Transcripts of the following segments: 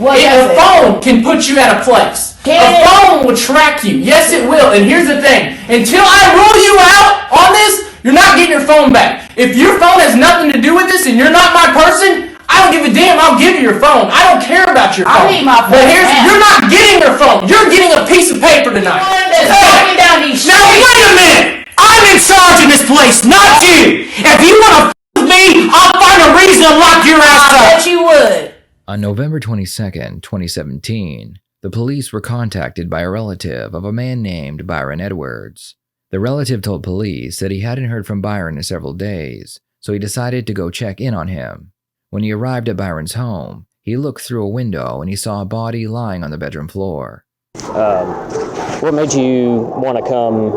A phone can put you at a place. A phone will track you. Yes, it will. And here's the thing. Until I rule you out on this, you're not getting your phone back. If your phone has nothing to do with this and you're not my person, I don't give a damn. I'll give you your phone. I don't care about your phone. I need my phone. But you're not getting your phone. You're getting a piece of paper tonight. Now wait a minute. I'm in charge of this place, not you. If you want to f me, I'll find a reason to lock your ass up. I bet you would. On November 22nd, 2017, the police were contacted by a relative of a man named Byron Edwards. The relative told police that he hadn't heard from Byron in several days, so he decided to go check in on him. When he arrived at Byron's home, he looked through a window and he saw a body lying on the bedroom floor. What made you want to come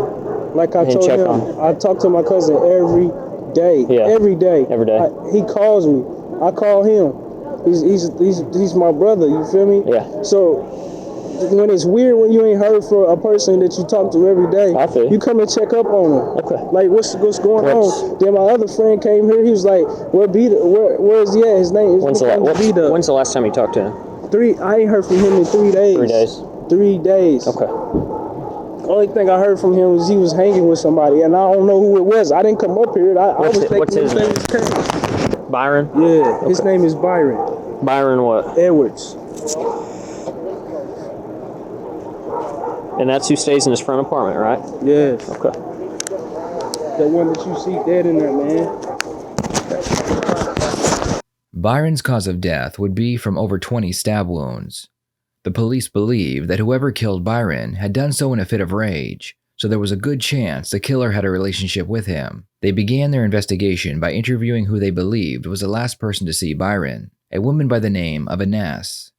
like I told him, I talk to my cousin every day. Yeah. Every day. Every day. He calls me. I call him. He's my brother, you feel me? Yeah. So when it's weird when you ain't heard from a person that you talk to every day, I feel you come and check up on them. Okay. Like what's going on? Then my other friend came here. He was like, "Where is he at? His name is When's the last time you talked to him? I ain't heard from him in 3 days. 3 days. 3 days. Okay. Only thing I heard from him was he was hanging with somebody, and I don't know who it was. I didn't come up here. What's his name? Byron? Yeah, okay. His name is Byron. Byron what? Edwards. And that's who stays in his front apartment, right? Yeah. Okay. The one that you see dead in there, man. Byron's cause of death would be from over 20 stab wounds. The police believe that whoever killed Byron had done so in a fit of rage, so there was a good chance the killer had a relationship with him. They began their investigation by interviewing who they believed was the last person to see Byron, a woman by the name of Iness.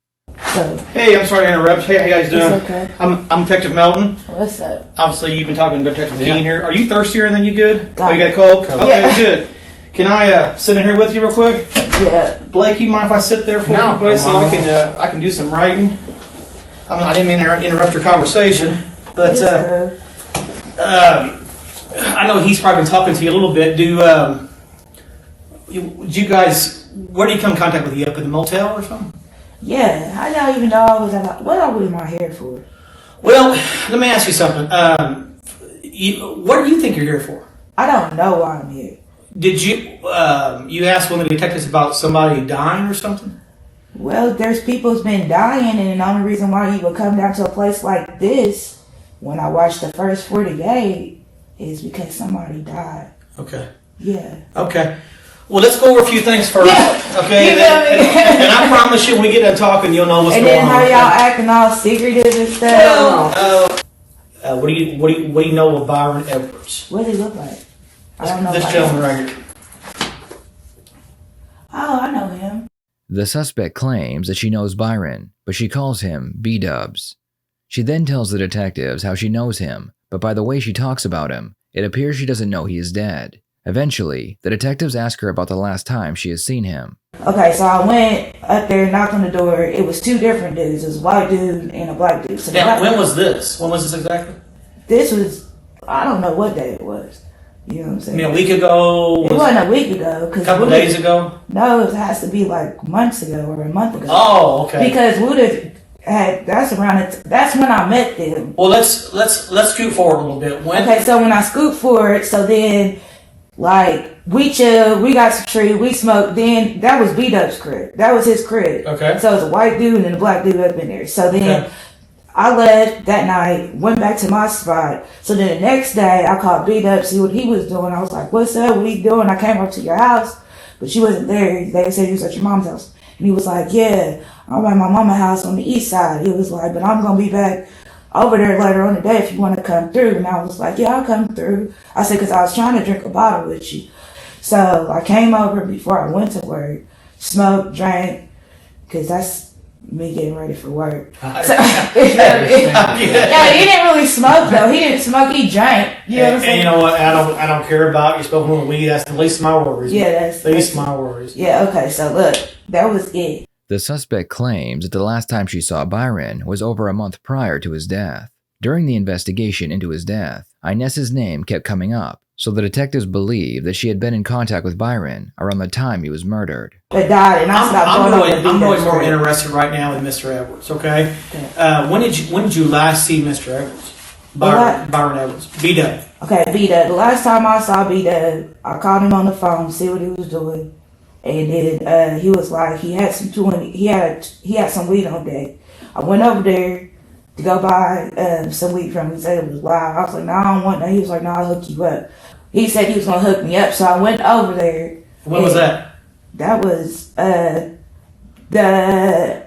Hey, I'm sorry to interrupt. Hey, how you guys doing? It's okay. I'm Detective Melton. What's up? Obviously, you've been talking to Detective Keen here. Are you thirstier than you good? Got you got cold? Yeah. Okay, good. Can I sit in here with you real quick? Yeah. Blake, you mind if I sit there for you, please, so I can do some writing? I didn't mean to interrupt your conversation, but I know he's probably been talking to you a little bit. You guys, where do you come in contact with you? Up at the motel or something? Yeah, I don't even know I was at. What are we in my hair for? Well, let me ask you something. What do you think you're here for? I don't know why I'm here. Did you ask one of the detectives about somebody dying or something? Well, there's people who's been dying, and the only reason why you would come down to a place like this when I watched the first 48 is because somebody died. Okay. Yeah. Okay. Well, let's go over a few things first. Yeah. Okay. And I promise you, when we get done talking, you'll know what's going on. And then how y'all acting all secretive and stuff. What do you know of Byron Edwards? What does he look like? I don't know. This gentleman right here. Oh, I know him. The suspect claims that she knows Byron, but she calls him B-Dubs. She then tells the detectives how she knows him, but by the way she talks about him, it appears she doesn't know he is dead. Eventually, the detectives ask her about the last time she has seen him. Okay, so I went up there and knocked on the door. It was two different dudes. It was a white dude and a black dude. So now, when was this? When was this exactly? This was, I don't know what day it was. You know what I'm saying? I mean, a week ago? It wasn't a week ago. A couple days ago? No, it has to be like months ago or a month ago. Oh, okay. Because that's when I met them. Well, let's scoot forward a little bit. Okay, so when I scoot forward, so then like we chill, we got some tree, we smoked. Then that was B-Dub's crib. That was his crib. Okay. So it was a white dude and a black dude up in there. So then I left that night, went back to my spot. So then the next day I called B-Dub to see what he was doing. I was like, "What's up? What are you doing?" I came up to your house, but she wasn't there. They said you was at your mom's house. And he was like, "Yeah, I'm at my mama's house on the east side." He was like, "But I'm going to be back over there later on today if you want to come through." And I was like, "Yeah, I'll come through." I said, because I was trying to drink a bottle with you. So I came over before I went to work, smoked, drank, because that's me getting ready for work. Yeah, he didn't really smoke though. He didn't smoke, he drank. You know what I'm saying? And you know what? I don't care about you smoking weed. That's the least of my worries. Yeah, that's the least of my worries. Yeah, okay, so look, that was it. The suspect claims that the last time she saw Byron was over a month prior to his death. During the investigation into his death, Iness's name kept coming up, So the detectives believe that she had been in contact with Byron around the time he was murdered. But died, and I stopped I'm going over really the more crib. interested right now in Mr. Edwards. Okay. When did you last see Mr. Edwards? Byron Edwards. B-Dub. Okay, B-Dub. The last time I saw B-Dub, I called him on the phone, see what he was doing, and then he was like, he had some weed on deck. I went over there to go buy some weed from him. He said it was live. I was like, no, I don't want that. He was like, no, I'll hook you up. He said he was gonna hook me up, so I went over there. When was that? That was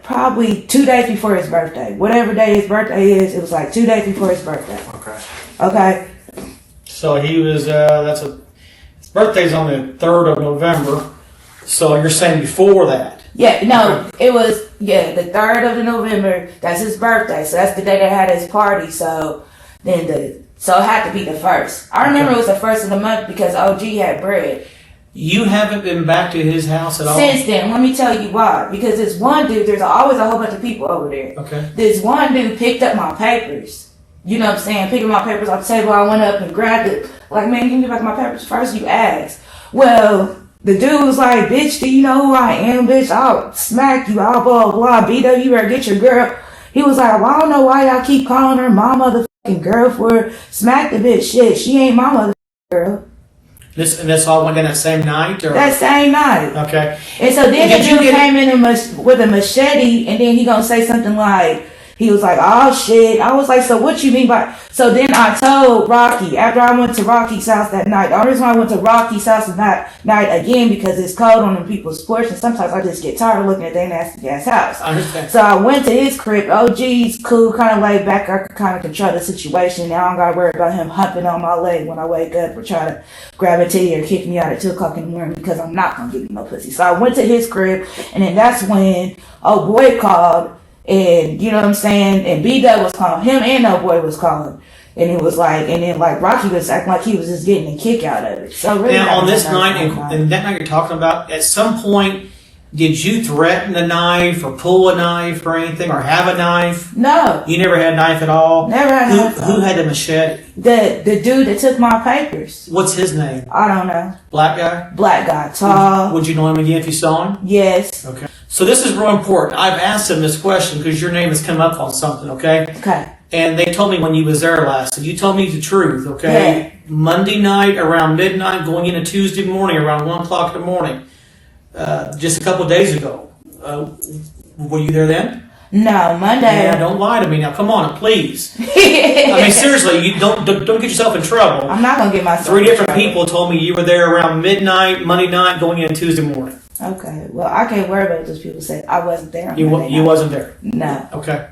probably 2 days before his birthday. Whatever day his birthday is, it was like 2 days before his birthday. Okay. So he was. His birthday's on the 3rd of November. So you're saying before that? Yeah. No, it was the 3rd of November. That's his birthday. So that's the day they had his party. So then so it had to be the 1st. I remember it was the 1st of the month because OG had bread. You haven't been back to his house at all? Since then, let me tell you why. Because this one dude, there's always a whole bunch of people over there. Okay. This one dude picked up my papers. You know what I'm saying? Picking my papers off the table. I went up and grabbed it. Like, man, give me back my papers. First you ask. Well, the dude was like, bitch, do you know who I am, bitch? I'll smack you. I'll blah, blah. BW, you better get your girl. He was like, well, I don't know why y'all keep calling her my motherfucking girl for smack the bitch. Shit, she ain't my motherfucking girl. And this all went down that same night? Or? That same night. Okay. And so then the dude came in with a machete, and then he gonna say something like, he was like, oh shit. I was like, so what you mean by... So then I told Rocky, after I went to Rocky's house that night, the only reason I went to Rocky's house that night again, because it's cold on them people's porch, and sometimes I just get tired of looking at their nasty ass house. I understand. So I went to his crib. OG's cool, kind of laid back. I could kind of control the situation. Now I don't gotta worry about him humping on my leg when I wake up or try to grab a titty or kick me out at 2 o'clock in the morning, because I'm not gonna give you no pussy. So I went to his crib, and then that's when old boy called. And you know what I'm saying? And B-Dub was calling. Him and no boy was calling. And it was like, and then like Rocky was acting like he was just getting a kick out of it. So really, now on this night, and that night you're talking about, at some point, did you threaten a knife or pull a knife or anything, or have a knife? No. You never had a knife at all? Never had a knife. Who had the machete? The dude that took my papers. What's his name? I don't know. Black guy? Black guy. Tall. Would you know him again if you saw him? Yes. Okay. So this is real important. I've asked him this question because your name has come up on something, okay? Okay. And they told me when you was there last, and you told me the truth, okay? Yeah. Monday night around midnight, going into Tuesday morning around 1 o'clock in the morning, just a couple of days ago. Were you there then? No, Monday. Yeah, don't lie to me now. Come on, please. I mean, seriously, you don't get yourself in trouble. I'm not gonna get myself. 3 different people told me you were there around midnight, Monday night, going into Tuesday morning. Okay. Well, I can't worry about what those people say. I wasn't there. On You Monday night. wasn't there. No. Okay.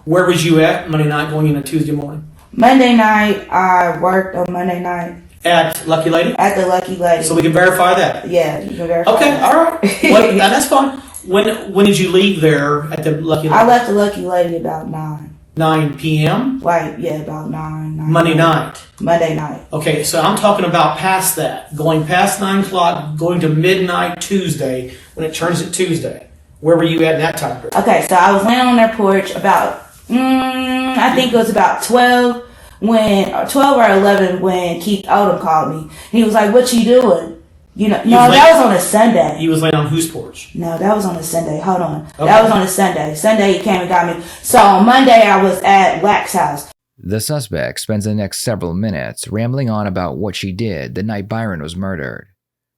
Where was you at Monday night, going into Tuesday morning? Monday night, I worked on Monday night. At Lucky Lady? At the Lucky Lady. So we can verify that. Yeah, you can verify. Okay, that. all right. That's fine. When did you leave there at the Lucky Lady? I left the Lucky Lady about 9. 9 p.m.? Like, yeah, about 9. Monday night? Monday night. Okay, so I'm talking about past that. Going past 9 o'clock, going to midnight Tuesday, when it turns to Tuesday. Where were you at in that time period? Okay, so I was laying on their porch about, I think it was about 12 or 11 when Keith Odom called me. He was like, what you doing? You know, that was on a Sunday. You was laying on whose porch? No, that was on a Sunday. Hold on. Okay. That was on a Sunday. Sunday he came and got me. So on Monday I was at Lack's house. The suspect spends the next several minutes rambling on about what she did the night Byron was murdered.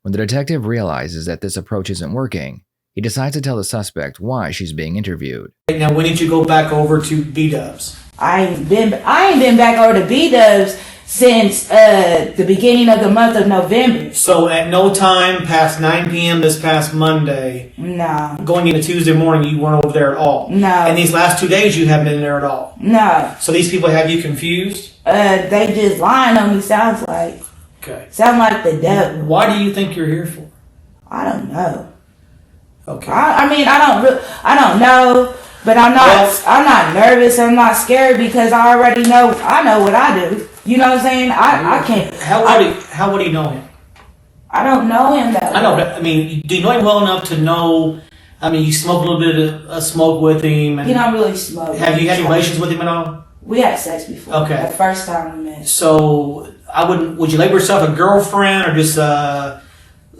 When the detective realizes that this approach isn't working, he decides to tell the suspect why she's being interviewed. Now, when did you go back over to B-Dubs? I ain't been back over to B-Dubs since the beginning of the month of November. So at no time past 9 p.m. this past Monday, No. going into Tuesday morning, you weren't over there at all? No. And these last 2 days, you haven't been there at all? No. So these people have you confused? They just lying on me, sounds like. Okay. Sound like the devil. Why do you think you're here for? I don't know. Okay. I mean, I don't know, but I'm not nervous. I'm not scared because I already know. I know what I do. You know what I'm saying? I can't. How would he know him? I don't know him though. I know, but I mean, do you know him well enough to know? I mean, you smoke a little bit of smoke with him. And He don't really smoke. have you had relations with him at all? We had sex before. Okay. The first time we met. So, would you label yourself a girlfriend or just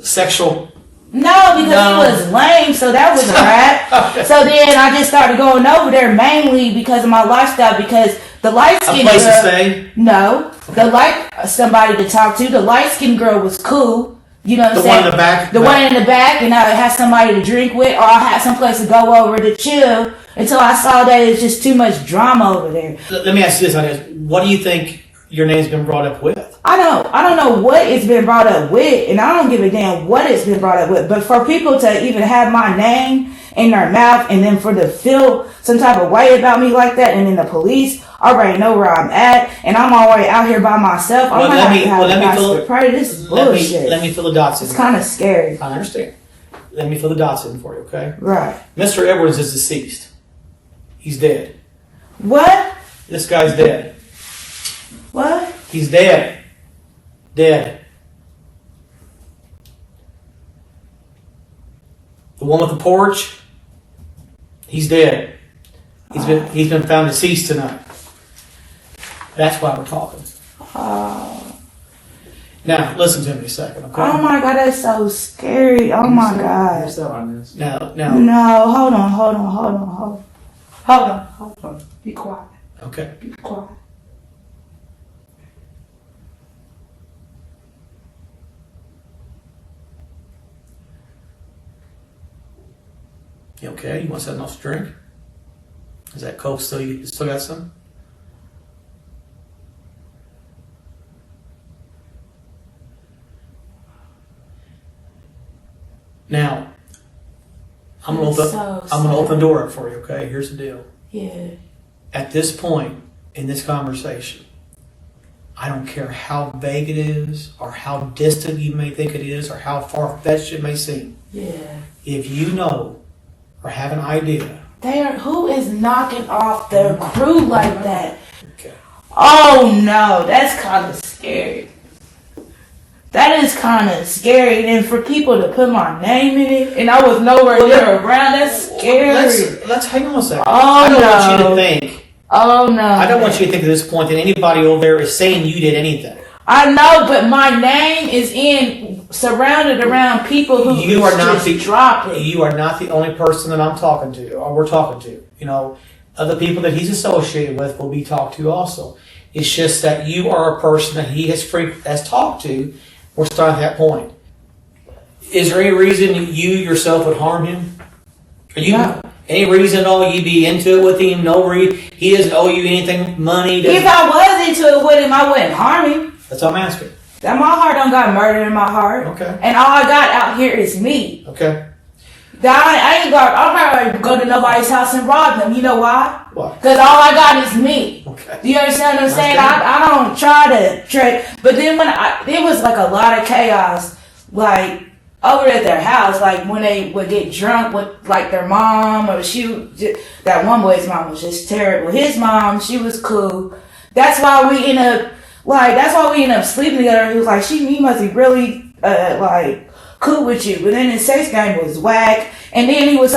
sexual? No, because he was lame, so that was a rat. Okay. So then I just started going over there mainly because of my lifestyle, because the light-skinned A place girl, to stay? no, somebody to talk to. The light-skinned girl was cool. You know what I'm saying? The one in the back? The one in the back, and I had somebody to drink with, or I had someplace to go over to chill until I saw that it's just too much drama over there. Let me ask you this, Iness. What do you think your name's been brought up with? I don't know what it's been brought up with, and I don't give a damn what it's been brought up with. But for people to even have my name in their mouth, and then for to feel some type of way about me like that, and then the police already know where I'm at, and I'm already out here by myself. I'm gonna have to pray. This is bullshit. Let me fill the dots in. It's kind of scary. I understand. Let me fill the dots in for you, okay? Right. Mr. Edwards is deceased. He's dead. What? This guy's dead. What? He's dead. Dead. The one with the porch, he's dead. He's been found deceased tonight. That's why we're talking. Now, listen to me a second, okay? Oh my God, that's so scary. Oh my God. Now. No, hold on. Be quiet. Okay. Be quiet. You okay? You want something else to drink? Is that Coke still? You still got some? Now, I'm gonna open the door up for you. Okay? Here's the deal. Yeah. At this point in this conversation, I don't care how vague it is, or how distant you may think it is, or how far-fetched it may seem. Yeah. If you know or have an idea, Who is knocking off their crew like that? okay. Oh no, that's kind of scary. That is kind of scary. And for people to put my name in it, and I was nowhere near around, that's scary. Let's hang on a second. Oh, I don't want you to think. Oh no. I don't want you to think at this point that anybody over there is saying you did anything. I know, but my name is surrounded around people who You are not the only person that I'm talking to, or we're talking to. You know, other people that he's associated with will be talked to also. It's just that you are a person that he has talked to. We're starting at that point. Is there any reason you yourself would harm him? No. Any reason at all you'd be into it with him? No reason. He doesn't owe you anything, money. If I was into it with him, I wouldn't harm him. That's all I'm asking. That my heart don't got murder in my heart. Okay. And all I got out here is me. Okay. I'm not going to go to nobody's house and rob them. You know why? Why? Because all I got is me. Okay. Do you understand what I'm saying? I don't try to trade. But then it was like a lot of chaos, like over at their house, like when they would get drunk with like their mom, or that one boy's mom was just terrible. His mom, she was cool. That's why we end up sleeping together. He was like, he must be really cool with you. But then his sex game was whack. And then he was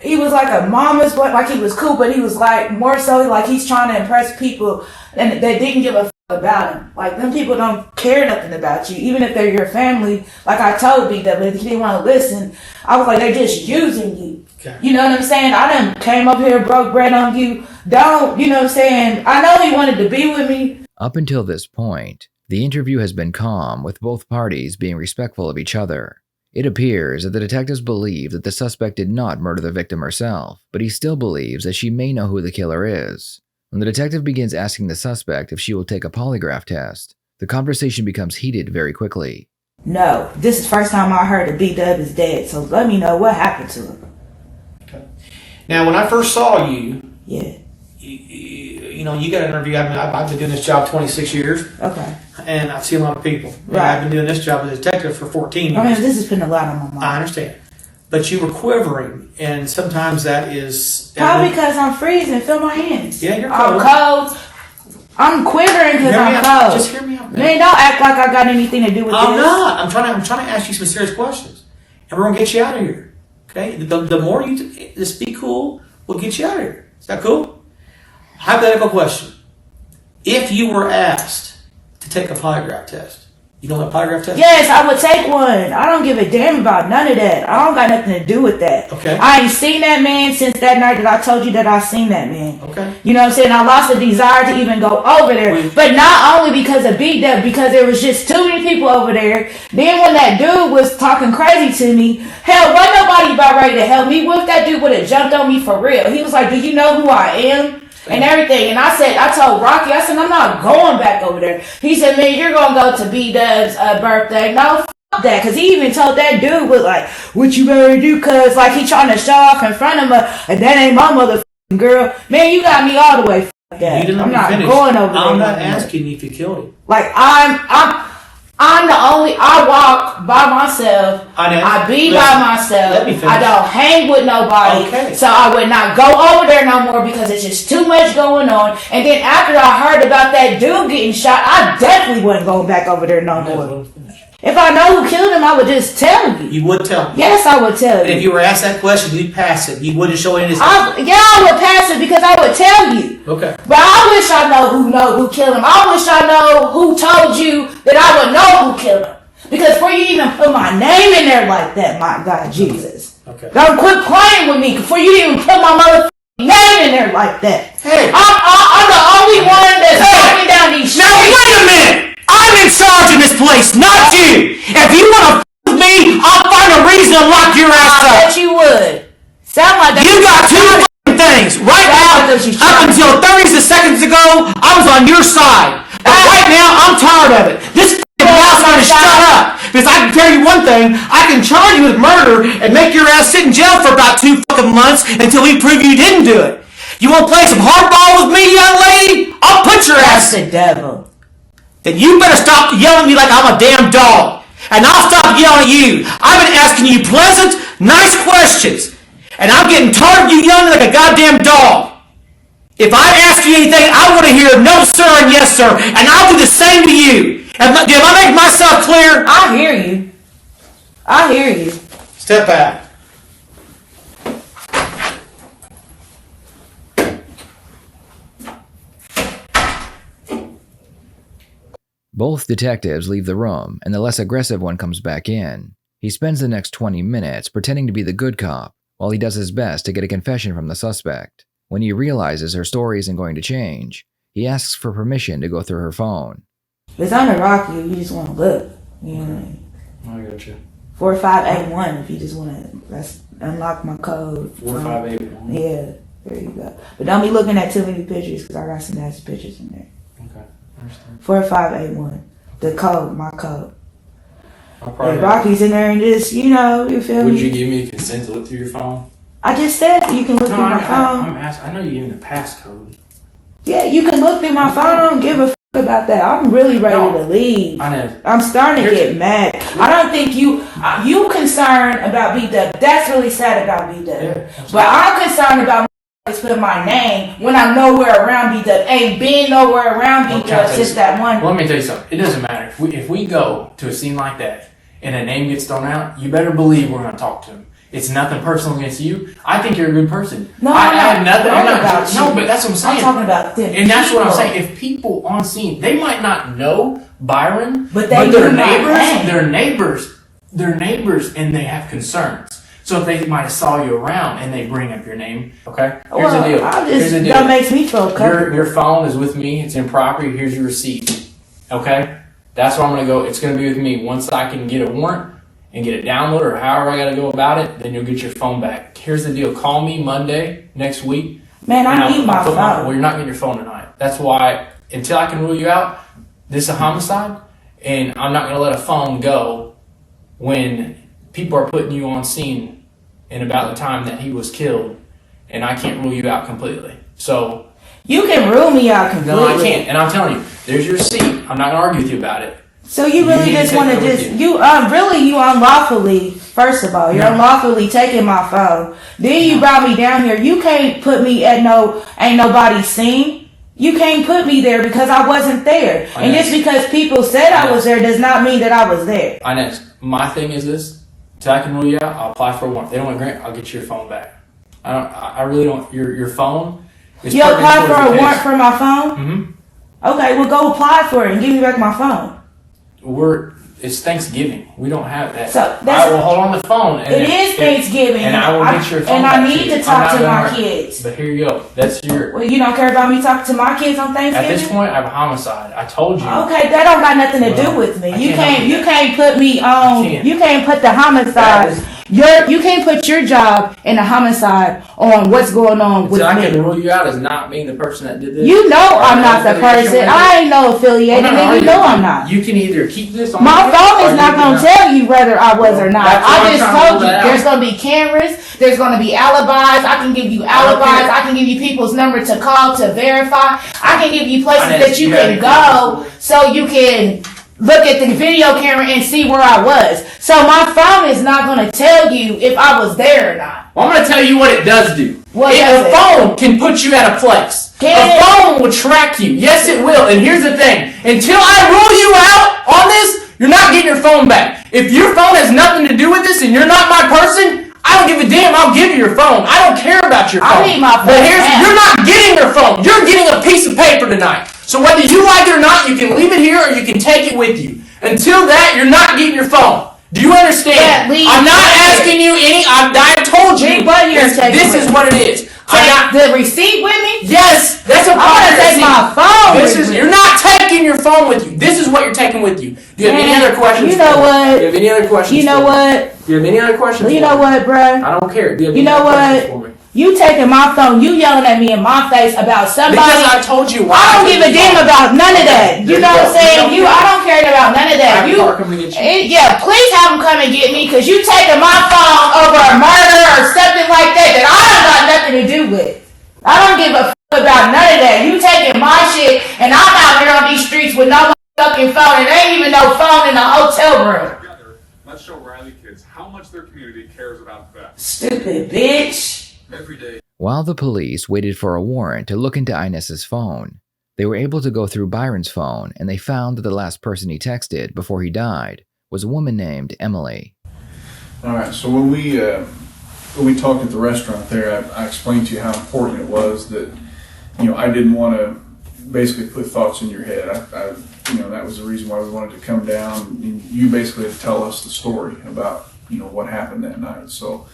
he was like a mama's boy, like he was cool, but he was like more so like he's trying to impress people and they didn't give a about him. Like, them people don't care nothing about you, even if they're your family. Like I told B, that if he didn't want to listen, I was like, they're just using you. Okay. You know what I'm saying? I done came up here, broke bread on you. Don't, you know what I'm saying? I know he wanted to be with me. Up until this point, the interview has been calm, with both parties being respectful of each other. It appears that the detectives believe that the suspect did not murder the victim herself, but he still believes that she may know who the killer is. When the detective begins asking the suspect if she will take a polygraph test, the conversation becomes heated very quickly. No, this is the first time I heard that B-Dub is dead, so let me know what happened to him. Okay. Now, when I first saw you, yeah, you know, you got an interview. I've been doing this job 26 years. Okay. And I've seen a lot of people. Right. I've been doing this job as a detective for 14 years. I mean, this has been a lot on my mind. I understand. But you were quivering, and sometimes that is... Probably because I'm freezing. Feel my hands. Yeah, you're cold. I'm cold. I'm quivering because I'm cold. Just hear me out. Man, don't act like I got anything to do with this. I'm not. I'm trying to ask you some serious questions. And we're going to get you out of here. Okay? The more you just be cool, we'll get you out of here. Is that cool? Hypothetical question. If you were asked to take a polygraph test? You know what polygraph test? Yes, I would take one. I don't give a damn about none of that. I don't got nothing to do with that. Okay. I ain't seen that man since that night that I told you that I seen that man. Okay. You know what I'm saying? I lost the desire to even go over there. But not only because of B-Dub, because there was just too many people over there. Then when that dude was talking crazy to me, hell, wasn't nobody about ready to help me. What if that dude would have jumped on me for real? He was like, do you know who I am? And everything. And I told Rocky, I said, I'm not going back over there. He said, man, you're going to go to B-Dub's birthday. No, f*** that. Because he even told that dude, was like, what you better do? Because, like, he trying to show off in front of her. And that ain't my motherfucking girl. Man, you got me all the way f*** that. I'm not going over there. I'm not asking you if you killed him. Like, I'm the only, I walk by myself. I be by myself. Let me finish. I don't hang with nobody. Okay. So I would not go over there no more because it's just too much going on. And then after I heard about that dude getting shot, I definitely wasn't going back over there no more. If I know who killed him, I would just tell you. You would tell me. Yes, I would tell And you. if you were asked that question, you'd pass it. You wouldn't show any. I would pass it because I would tell you. Okay. But I wish I know who killed him. I wish I know who told you that I would know who killed him. Because before you even put my name in there like that, my God, Jesus. Okay. Don't quit playing with me before you even put my motherfucking name in there like that. Hey. I'm the only one that's walking down these streets. Now wait a minute! I'm in charge of this place, not you! If you want to f*** with me, I'll find a reason to lock your ass I up! bet you would. Sound like that. You got two f***ing things! Right now, up until 30 seconds ago, I was on your side. But right now, I'm tired of it. This f***ing house going to shut up! Because I can tell you one thing, I can charge you with murder and make your ass sit in jail for about 2 fucking months until we prove you didn't do it. You want to play some hardball with me, young lady? I'll put your ass That's the devil. Then you better stop yelling at me like I'm a damn dog. And I'll stop yelling at you. I've been asking you pleasant, nice questions. And I'm getting tired of you yelling like a goddamn dog. If I ask you anything, I want to hear no sir and yes sir. And I'll do the same to you. Did I make myself clear? I hear you. I hear you. Step back. Both detectives leave the room, and the less aggressive one comes back in. He spends the next 20 minutes pretending to be the good cop, while he does his best to get a confession from the suspect. When he realizes her story isn't going to change, he asks for permission to go through her phone. It's under Rocky if you just want to look. You know. I got you. 4581 if you just want to. Let's unlock my code. 4581. Yeah, there you go. But don't be looking at too many pictures because I got some nasty pictures in there. Okay, understand. 4581. The code, my code. Probably, And Rocky's in there and just, you know, you feel would me? you give me consent to look through your phone? I just said you can look through my phone. I'm asking. I know you gave me the passcode. Yeah, you can look through my phone. I don't give a f about that. I'm really ready to leave. I know. I'm starting to get mad. I don't think you concerned about B-Dub. That's really sad about B-Dub. Yeah, but I'm concerned about put my name when I'm nowhere around B-Dub. Ain't been nowhere around B-Dub since that one. Well, let me tell you something. It doesn't matter. If we go to a scene like that and a name gets thrown out, you better believe we're going to talk to him. It's nothing personal against you. I think you're a good person. No, I have nothing. I'm not about you. No, but that's what I'm saying. I'm talking about them. And that's what I'm people. saying. If people on scene, they might not know Byron, But they're know my neighbors. name. They're neighbors, and they have concerns. So if they might have saw you around and they bring up your name, okay? Here's the deal. Here's the deal. That makes me feel comfortable. Your phone is with me. It's in property. Here's your receipt. Okay? That's where I'm going to go. It's going to be with me. Once I can get a warrant and get it downloaded or however I got to go about it, then you'll get your phone back. Here's the deal. Call me Monday next week. Man, I need my phone. Well, you're not getting your phone tonight. That's why, until I can rule you out, this is a homicide, and I'm not going to let a phone go when people are putting you on scene in about the time that he was killed, and I can't rule you out completely. So you can rule me out completely. no, I can't. And I'm telling you, there's your receipt. I'm not going to argue with you about it. So you really just want to you unlawfully, first of all, you're unlawfully taking my phone. Then you brought me down here. You can't put me at ain't nobody seen. You can't put me there because I wasn't there. And just because people said I was there does not mean that I was there. Iness, my thing is this: till I can rule you out, I'll apply for a warrant. If they don't want to grant, I'll get your phone back. I really don't. Your phone. You apply for a warrant for my phone? Mm-hmm. Okay, well go apply for it and give me back my phone. It's Thanksgiving. We don't have that. So I will hold on the phone. And it is Thanksgiving. And I will get your phone. And I need to talk to my kids. But here you go. That's your. Well, you don't care about me talking to my kids on Thanksgiving? At this point, I have a homicide. I told you. Okay, that don't got nothing to do with me. You can't put me on. You can't put the homicide. You can't put your job in the homicide on what's going on with me. I can rule you out as not being the person that did this. You know I'm not the person. I ain't no affiliated, and you know I'm not. You can either keep this on. My phone is not going to tell you whether I was or not. I just told you there's going to be cameras. There's going to be alibis. I can give you alibis. I can give you people's number to call to verify. I can give you places that you can go so you can look at the video camera and see where I was. So my phone is not going to tell you if I was there or not. Well, I'm going to tell you what it does do. A phone can put you at a place. A phone will track you. Yes, it will. And here's the thing. Until I rule you out on this, you're not getting your phone back. If your phone has nothing to do with this and you're not my person, I don't give a damn. I'll give you your phone. I don't care about your phone. I need my phone. But you're not getting your phone. You're getting a piece of paper tonight. So whether you like it or not, you can leave it here or you can take it with you. Until that, you're not getting your phone. Do you understand? I'm not asking you any. I told you. This is what it is. Take the receipt with me? Yes, that's a part of I'm gonna take my phone with me. You're not taking your phone with you. This is what you're taking with you. Do you have any other questions? You know what? Do you have any other questions? You know what? Do you have any other questions? You know what, bruh? I don't care. Do you have You any know other what? questions for me? You taking my phone, you yelling at me in my face about somebody. Because I told you why. I don't give a damn about none of that. You know what I'm saying? I don't care about none of that. Yeah, please have them come and get me because you taking my phone over a murder or something like that I don't got nothing to do with. I don't give a about none of that. You taking my shit and I'm out here on these streets with no fucking phone and there ain't even no phone in the hotel room. Let's show Riley kids how much their community cares about them. Stupid bitch. Every day. While the police waited for a warrant to look into Iness's phone, they were able to go through Byron's phone and they found that the last person he texted before he died was a woman named Emily. All right, so when we talked at the restaurant there, I explained to you how important it was that, I didn't want to basically put thoughts in your head. That was the reason why we wanted to come down and you basically had to tell us the story about, what happened that night. So,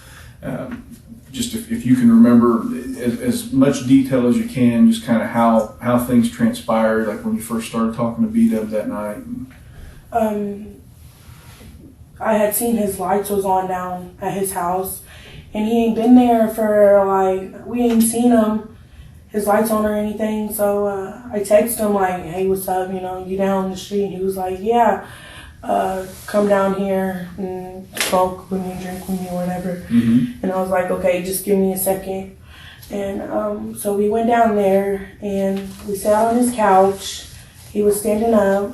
just if you can remember as much detail as you can, just kind of how things transpired, like when you first started talking to B-Dub that night. I had seen his lights was on down at his house, and he ain't been there for we ain't seen him, his lights on or anything. So I texted him like, hey, what's up? You down the street? And he was like, yeah. Come down here and smoke with me, drink with me, or whatever. Mm-hmm. And I was like, okay, just give me a second. And so we went down there and we sat on his couch. He was standing up,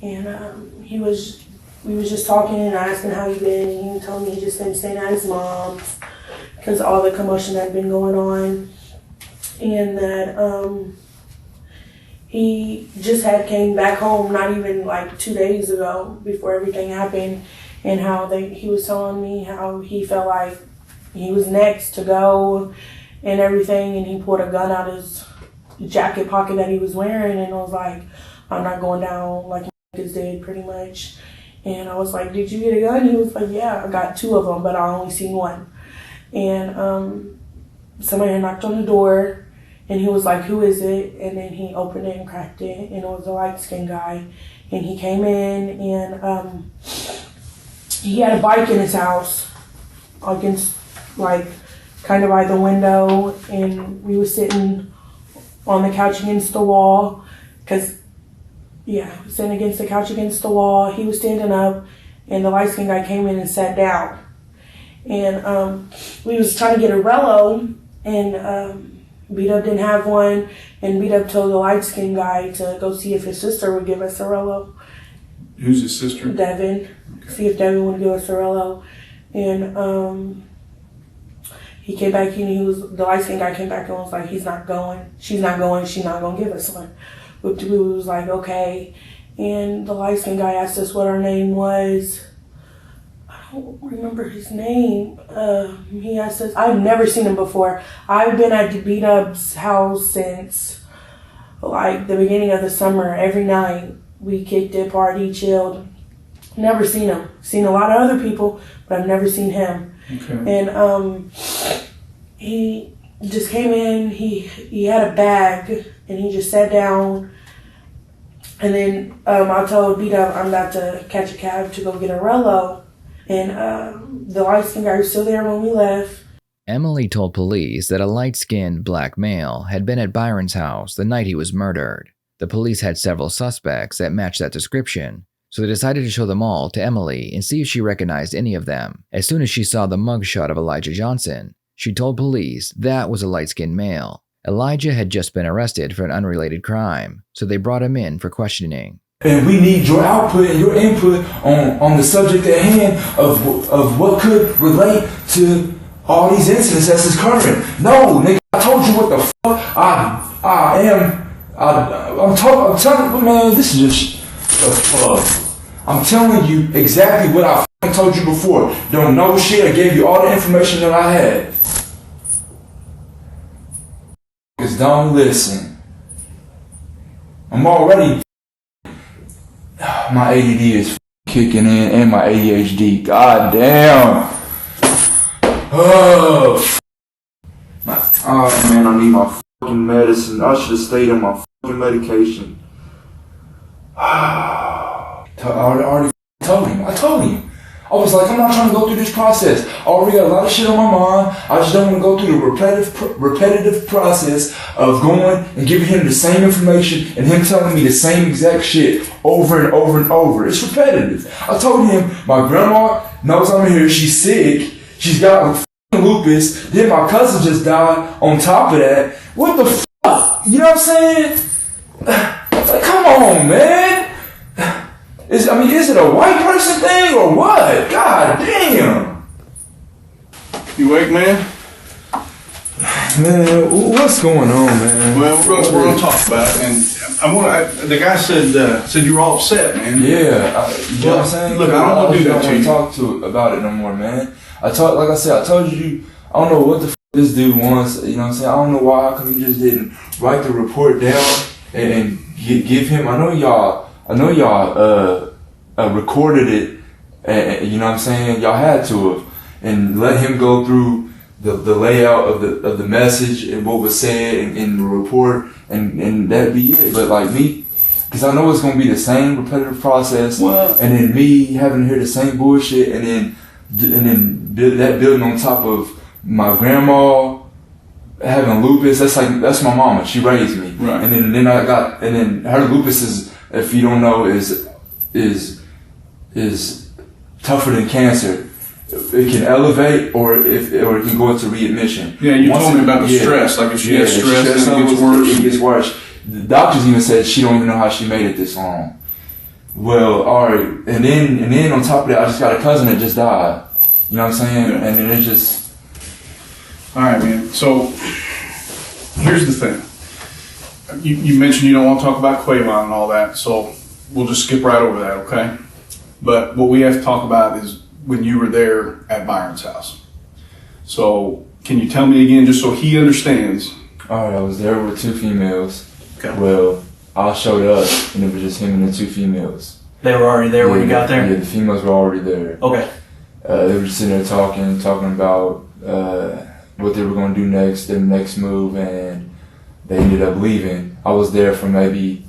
and we was just talking and asking how he been. And he told me he just been staying at his mom's because all the commotion that had been going on, and that he just came back home not even 2 days ago before everything happened, and how he was telling me how he felt like he was next to go and everything, and he pulled a gun out his jacket pocket that he was wearing, and I was like, I'm not going down like niggas did, pretty much. And I was like, did you get a gun? He was like, yeah, I got 2 of them, but I only seen 1. And somebody had knocked on the door. And he was like, who is it? And then he opened it and cracked it. And it was a light-skinned guy. And he came in and he had a bike in his house against, kind of by the window. And we were sitting on the couch against the wall. Sitting against the couch against the wall. He was standing up. And the light-skinned guy came in and sat down. And we was trying to get a Rello. And B-Dub didn't have one, and B-Dub told the light-skinned guy to go see if his sister would give us a Rello. Who's his sister? Devin. Okay. See if Devin would give us a Rello. And he came back, and the light-skinned guy came back and was like, he's not going. She's not going. She's not going to give us one. We was like, okay. And the light-skinned guy asked us what our name was. I don't remember his name. He asked us. I've never seen him before. I've been at B-Dub's house since like the beginning of the summer, every night we kicked it, party, chilled. Never seen him. Seen a lot of other people, but I've never seen him. Okay. And he just came in. He had a bag, and he just sat down. And then I told B-Dub I'm about to catch a cab to go get a Rello. And the light-skinned guy was still there when we left. Emily told police that a light-skinned black male had been at Byron's house the night he was murdered. The police had several suspects that matched that description, so they decided to show them all to Emily and see if she recognized any of them. As soon as she saw the mugshot of Elijah Johnson, she told police that was a light-skinned male. Elijah had just been arrested for an unrelated crime, so they brought him in for questioning. And we need your output and your input on the subject at hand of what could relate to all these incidents that's occurring. No, nigga, I told you what the fuck I am. I'm telling you, man, this is just the fuck. I'm telling you exactly what I fucking told you before. Don't know shit. I gave you all the information that I had. Just don't listen. I'm already. My ADD is kicking in and my ADHD. God damn. Oh man, I need my fucking medicine. I should have stayed on my fucking medication. I already told him. I told him. I was like, I'm not trying to go through this process. I already got a lot of shit on my mind. I just don't want to go through the repetitive process of going and giving him the same information and him telling me the same exact shit over and over and over. It's repetitive. I told him my grandma knows I'm here. She's sick. She's got lupus. Then my cousin just died on top of that. What the fuck? You know what I'm saying? Like, come on, man. Is it a white person thing or what? God damn. You awake, man? Man, what's going on, man? Well, we're gonna talk about it, and the guy said you were all upset, man. Yeah, you know what I'm saying? Look, I don't want to do that to you. I don't want to talk about it no more, man. Like I said, I told you, I don't know what the this dude wants. You know what I'm saying? I don't know why. How come you just didn't write the report down and give him? I know y'all recorded it. And, you know what I'm saying? Y'all had to have, and let him go through the layout of the message and what was said in the report, and that'd be it. But like me, because I know it's gonna be the same repetitive process, and then me having to hear the same bullshit, and then building on top of my grandma having lupus. That's my mama. She raised me, right? And then her lupus is, if you don't know, is tougher than cancer. It can elevate, or it can go into readmission. Yeah, you told me about the stress. Like if she gets stressed, it gets worse. It gets worse. The doctors even said she don't even know how she made it this long. Well, all right, and then on top of that, I just got a cousin that just died. You know what I'm saying? Yeah. And then it's just. All right, man. So here's the thing. You mentioned you don't want to talk about Quavon and all that, so we'll just skip right over that, okay? But what we have to talk about is when you were there at Byron's house. So can you tell me again, just so he understands? All right, I was there with two females. Okay. Well, I showed up, and it was just him and the two females. They were already there when you got there? Yeah, the females were already there. Okay. They were just sitting there talking about what they were going to do next, their next move, and they ended up leaving. I was there for maybe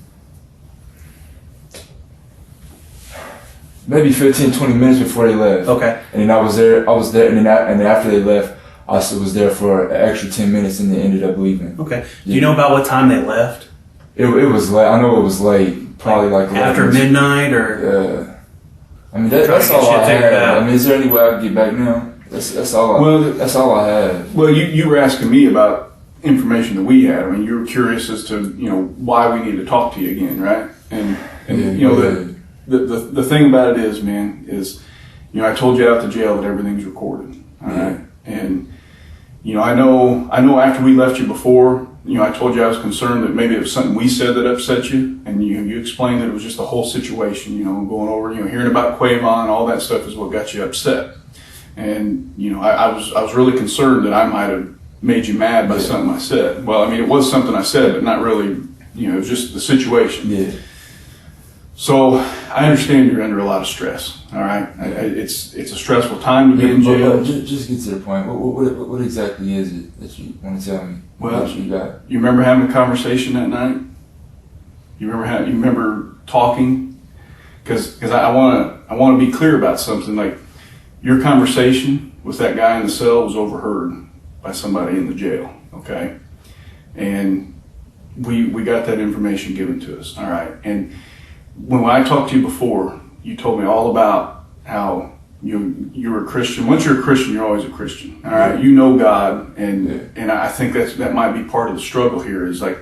15, 20 minutes before they left. Okay. And then I was there, and then after they left, I was there for an extra 10 minutes, and they ended up leaving. Okay. Do you know about what time they left? It was late. I know it was late. Probably like after midnight, or. I mean, that's all I had. I mean, is there any way I can get back now? That's all. That's all I had. Well, you were asking me about information that we had. I mean, you were curious as to why we need to talk to you again, right? And the thing about it is, man, is I told you out the jail that everything's recorded. All right, and I know after we left you before, I told you I was concerned that maybe it was something we said that upset you, and you explained that it was just the whole situation, going over, hearing about Quavon, all that stuff is what got you upset. And, I was really concerned that I might have made you mad by something I said. Well, I mean, it was something I said, but not really it was just the situation. Yeah. So I understand you're under a lot of stress. All right, it's a stressful time to be in jail. But just get to the point. What exactly is it that you want to tell me? Well, you got. You remember having a conversation that night? You remember talking? Because I want to be clear about something. Like, your conversation with that guy in the cell was overheard by somebody in the jail. Okay, and we got that information given to us. All right, and when I talked to you before, you told me all about how you're a Christian. Once you're a Christian, you're always a Christian. All right, you know God, and I think that might be part of the struggle here. Is like,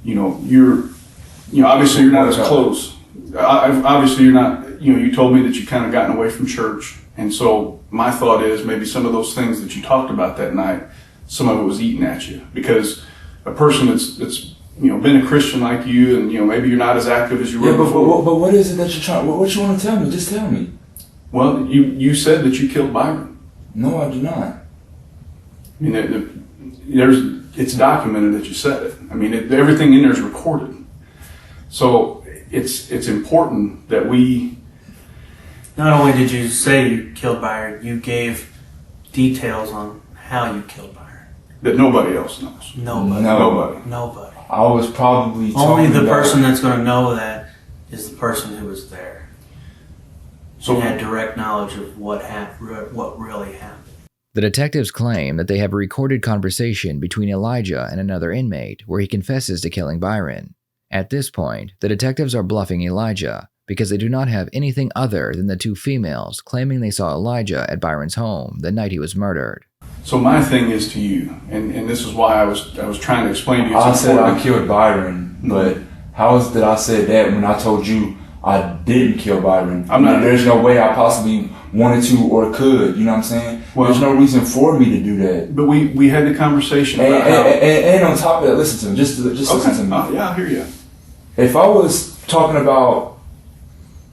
you're obviously you're not as close. Obviously you're not. You told me that you kind of gotten away from church, and so my thought is maybe some of those things that you talked about that night, some of it was eating at you, because a person that's been a Christian like you, and maybe you're not as active as you were before. But what is it that you're trying? What you want to tell me? Just tell me. Well, you said that you killed Byron. No, I did not. I mean, it's documented that you said it. I mean, everything in there is recorded. So it's important that we. Not only did you say you killed Byron, you gave details on how you killed Byron. That nobody else knows. Nobody. I was probably only the person that's going to know that is the person who was there. So had direct knowledge of what really happened. The detectives claim that they have a recorded conversation between Elijah and another inmate where he confesses to killing Byron. At this point, the detectives are bluffing Elijah because they do not have anything other than the two females claiming they saw Elijah at Byron's home the night he was murdered. So my thing is to you, and this is why I was trying to explain to you. I said I killed Byron, but how is that I said that when I told you I didn't kill Byron? There's no way I possibly wanted to or could. You know what I'm saying? Well, there's no reason for me to do that. But we had the conversation about and on top of that, listen to me. Just listen to me. Yeah, I'll hear you. If I was talking about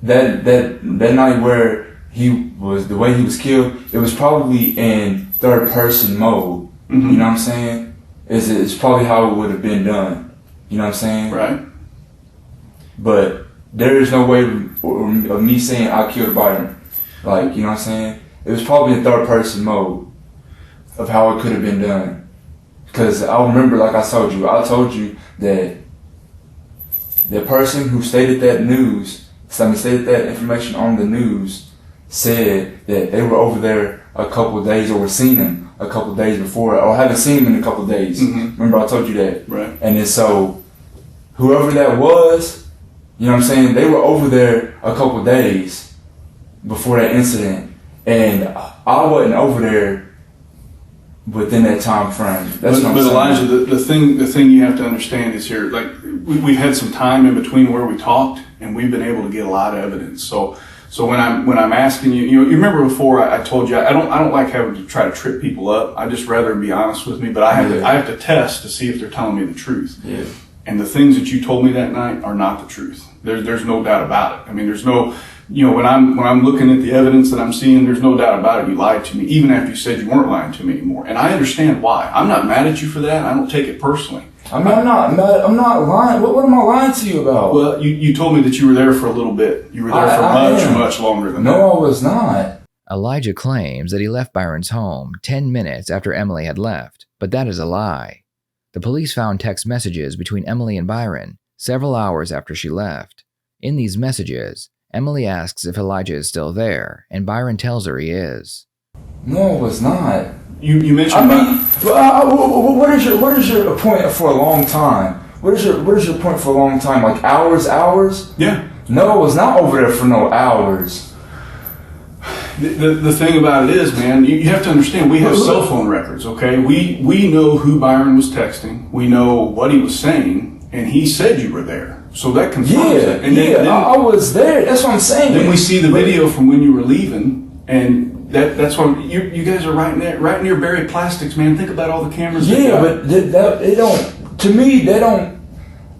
that night where the way he was killed, it was probably in third person mode. Mm-hmm. You know what I'm saying? It's probably how it would have been done. You know what I'm saying? Right. But there is no way of me saying I killed Byron. Like, you know what I'm saying? It was probably in third person mode of how it could have been done. Because I remember, like I told you that the person who stated that information on the news said that they were over there a couple of days, or seen him a couple of days before, or haven't seen him in a couple of days. Mm-hmm. Remember I told you that? Right. And then so, whoever that was, you know what I'm saying, they were over there a couple of days before that incident, and I wasn't over there within that time frame. That's what I'm saying. Elijah, the thing you have to understand is here, like, we've had some time in between where we talked, and we've been able to get a lot of evidence. So when I'm asking you, you remember before I told you I don't like having to try to trip people up. I just rather be honest with me, but I have to test to see if they're telling me the truth. Yeah. And the things that you told me that night are not the truth. There's no doubt about it. I mean, there's no, when I'm looking at the evidence that I'm seeing, there's no doubt about it. You lied to me, even after you said you weren't lying to me anymore. And I understand why. I'm not mad at you for that. I don't take it personally. I'm not lying. What am I lying to you about? Well, you told me that you were there for a little bit. You were there for much longer than that. No, I was not. Elijah claims that he left Byron's home 10 minutes after Emily had left, but that is a lie. The police found text messages between Emily and Byron several hours after she left. In these messages, Emily asks if Elijah is still there, and Byron tells her he is. No, it was not. You mentioned. What is your point for a long time? What is your point for a long time? Like hours? Yeah. No, I was not over there for no hours. The thing about it is, man, you have to understand, we have cell phone records, okay? We know who Byron was texting. We know what he was saying, and he said you were there. So that confirms it. And then, I was there. That's what I'm saying. Then we see the video from when you were leaving, and that's why you guys are right near buried plastics, man. Think about all the cameras. Yeah, but they don't. To me, they don't.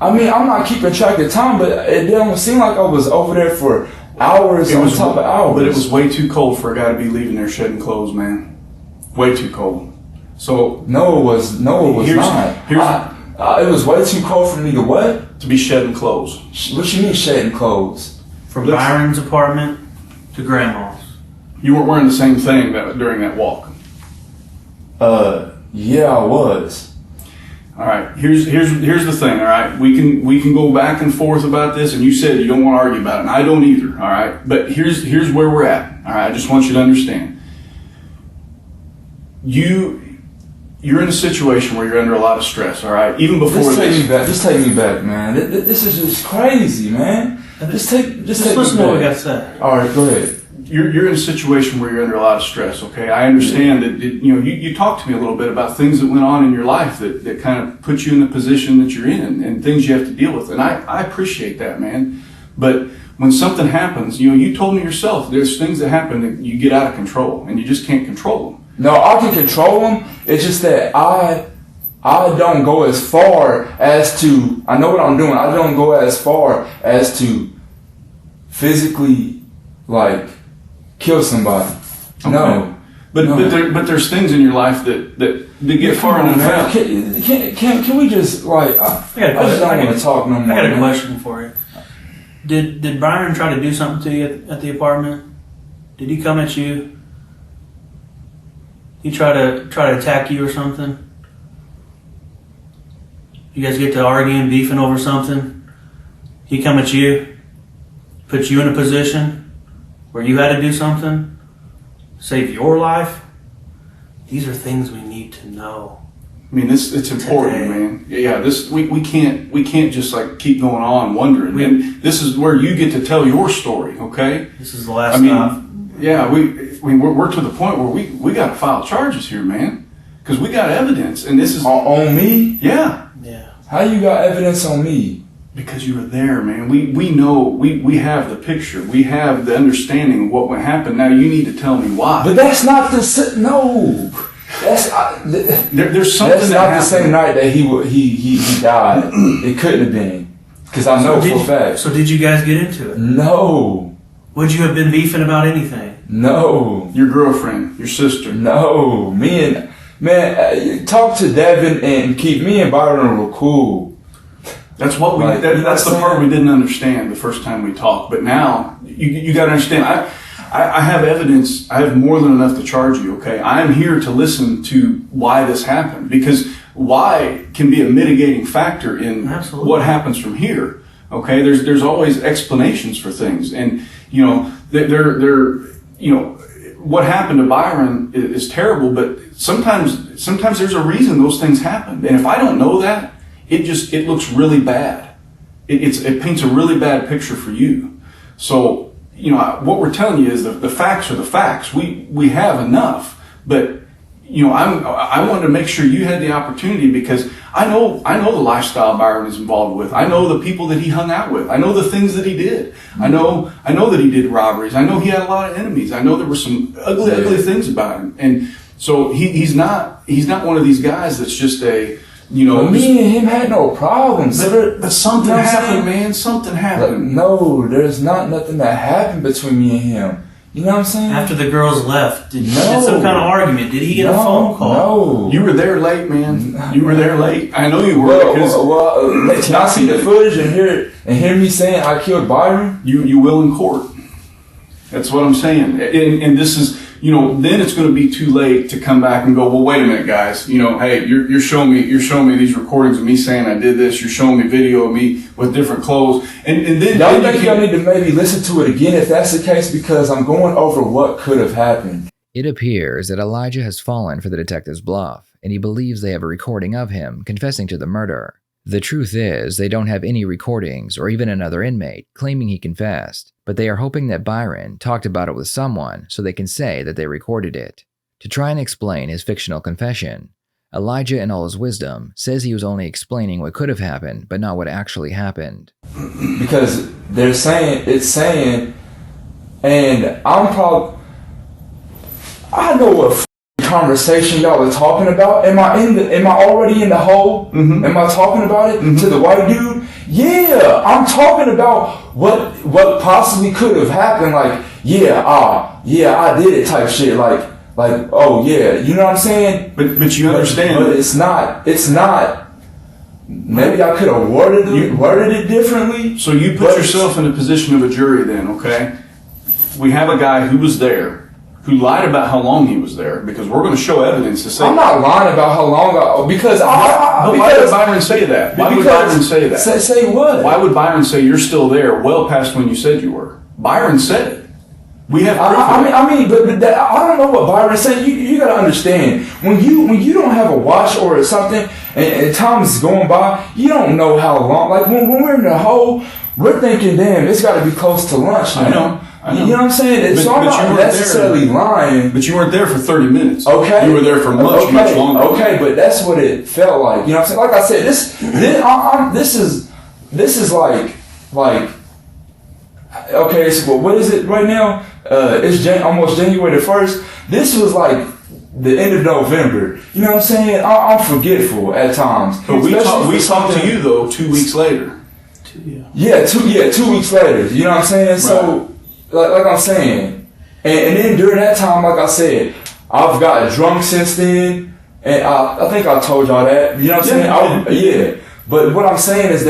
I mean, I'm not keeping track of time, but it don't seem like I was over there for hours on top of hours. But it was way too cold for a guy to be leaving there shedding clothes, man. Way too cold. So no, it was not. It was way too cold for me to what? To be shedding clothes. What you mean shedding clothes? From Byron's apartment to Grandma's. You weren't wearing the same thing during that walk. Yeah, I was. All right. Here's the thing. All right. We can go back and forth about this, and you said you don't want to argue about it, and I don't either. All right. But here's where we're at. All right. I just want you to understand. You're in a situation where you're under a lot of stress. All right. Even before Just take me back, man. This is just crazy, man. Just listen to what we got to say. All right, go ahead. You're in a situation where you're under a lot of stress, okay? I understand that, you talked to me a little bit about things that went on in your life that kind of put you in the position that you're in and things you have to deal with. And I appreciate that, man. But when something happens, you told me yourself, there's things that happen that you get out of control and you just can't control them. No, I can control them. It's just that I don't go as far as to, I know what I'm doing. I don't go as far as to physically, like, kill somebody. Okay. No. But there's things in your life that get far enough out. Can we just, like, I just don't want to talk no more. I got a question for you. Did Byron try to do something to you at the apartment? Did he come at you? He try to attack you or something? You guys get to arguing, beefing over something? He come at you? Put you in a position where you had to do something, save your life? These are things we need to know. I mean, it's important, today. Man. Yeah, we can't just like keep going on wondering. And this is where you get to tell your story. Okay. This is the last stop. Yeah, we're to the point where we got to file charges here, man, because we got evidence, and this is on me. Yeah. Yeah. How you got evidence on me? Because you were there, man. We know, we have the picture. We have the understanding of what would happen. Now you need to tell me why. But that's not no. That's there's something that's not the same night that he died. It couldn't have been, because I know for a fact. So did you guys get into it? No. Would you have been beefing about anything? No. Your girlfriend, your sister. No. Talk to Devin and keep me and Byron were cool. That's what that's the part we didn't understand the first time we talked. But now you got to understand. I have evidence. I have more than enough to charge you. Okay, I am here to listen to why this happened, because why can be a mitigating factor in what happens from here. Okay, there's always explanations for things, and what happened to Byron is terrible. But sometimes there's a reason those things happen, and if I don't know that, it looks really bad. It paints a really bad picture for you. So, what we're telling you is the facts are the facts. We have enough, but I wanted to make sure you had the opportunity, because I know the lifestyle Byron is involved with. I know the people that he hung out with. I know the things that he did. I know that he did robberies. I know he had a lot of enemies. I know there were some ugly things about him. And so he's not one of these guys that's just But me and him had no problems. But something happened, man. Something happened. No, there's not nothing that happened between me and him. You know what I'm saying? After the girls left, did some kind of argument? Did he get a phone call? No. You were there late, man. You were there late. I know you were. Can I see the footage and hear me saying I killed Byron? You will in court. That's what I'm saying. And this is, then it's going to be too late to come back and go, well, wait a minute, guys. Hey, you're showing me these recordings of me saying I did this. You're showing me video of me with different clothes. And then y'all think y'all need to maybe listen to it again if that's the case, because I'm going over what could have happened. It appears that Elijah has fallen for the detective's bluff, and he believes they have a recording of him confessing to the murder. The truth is, they don't have any recordings or even another inmate claiming he confessed, but they are hoping that Byron talked about it with someone so they can say that they recorded it. To try and explain his fictional confession, Elijah, in all his wisdom, says he was only explaining what could have happened, but not what actually happened. Because it's saying, and I know what conversation y'all are talking about. Am I already in the hole? Mm-hmm. Am I talking about it to the white dude? Yeah, I'm talking about what possibly could have happened. Like, I did it type shit. Like, oh yeah, you know what I'm saying? But you understand. But it's not Maybe I could have worded it differently. So you put yourself in the position of a jury then, okay? We have a guy who was there, who lied about how long he was there, because we're going to show evidence to say... I'm not lying about how long because... But why would Byron say that? Why would Byron say that? Say what? Why would Byron say you're still there well past when you said you were? Byron said it. We have proof of it. I mean, but that, I don't know what Byron said. You got to understand, when you don't have a watch or something, and time is going by, you don't know how long. Like when we're in the hole, we're thinking, damn, it's got to be close to lunch now. I know. You know what I'm saying? So I'm not necessarily lying. But you weren't there for 30 minutes. Okay. You were there for much longer. Okay, but that's what it felt like. You know what I'm saying? Like I said, this is like okay. So what is it right now? It's almost January the 1st. This was like the end of November. You know what I'm saying? I'm forgetful at times. But we talked to you though 2 weeks later. 2 weeks later. You know what I'm saying? Right. So, like I'm saying, and then during that time, like I said, I've got drunk since then, and I think I told y'all that. You know what I'm saying? Yeah. But what I'm saying is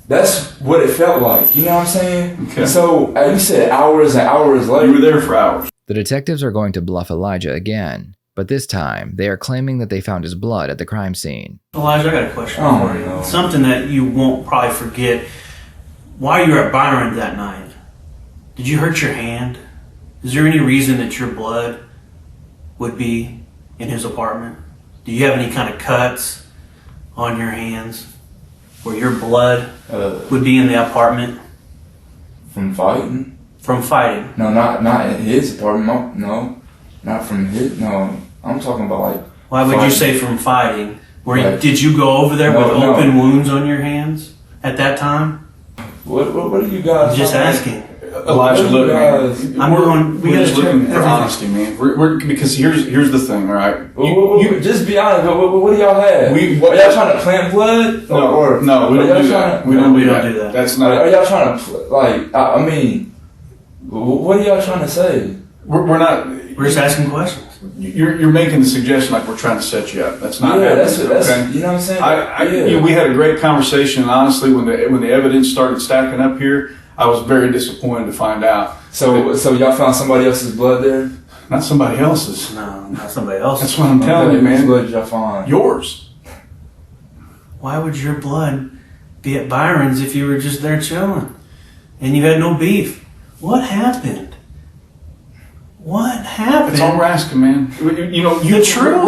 that's what it felt like. You know what I'm saying? Okay. So, you said hours and hours later. You were there for hours. The detectives are going to bluff Elijah again, but this time they are claiming that they found his blood at the crime scene. Elijah, I got a question for you. No. Something that you won't probably forget. While you were at Byron that night, did you hurt your hand? Is there any reason that your blood would be in his apartment? Do you have any kind of cuts on your hands where your blood would be in the apartment? From fighting? From fighting? No, not in his apartment. No, not from his. No, I'm talking about like. Why would you say from fighting? Did you go over there with open wounds on your hands at that time? What are you guys? Just asking. Elijah, look, man. We just looking for honesty, man. Because here's the thing, all right? You just be honest. What do y'all have? Are y'all trying to plant blood? No, we don't do that. We don't do that. That's not. Are y'all trying to I mean, what are y'all trying to say? We're not. We're just asking questions. You're making the suggestion like we're trying to set you up. That's not happening. That's okay? You know what I'm saying? We had a great conversation. And honestly, when the evidence started stacking up here, I was very disappointed to find out. So y'all found somebody else's blood there? Not somebody else's. No, not somebody else's. That's what I'm telling you, man. Whose blood did y'all find? Yours. Why would your blood be at Byron's if you were just there chilling and you had no beef? What happened? What happened? That's all we're asking, man. You know, the truth.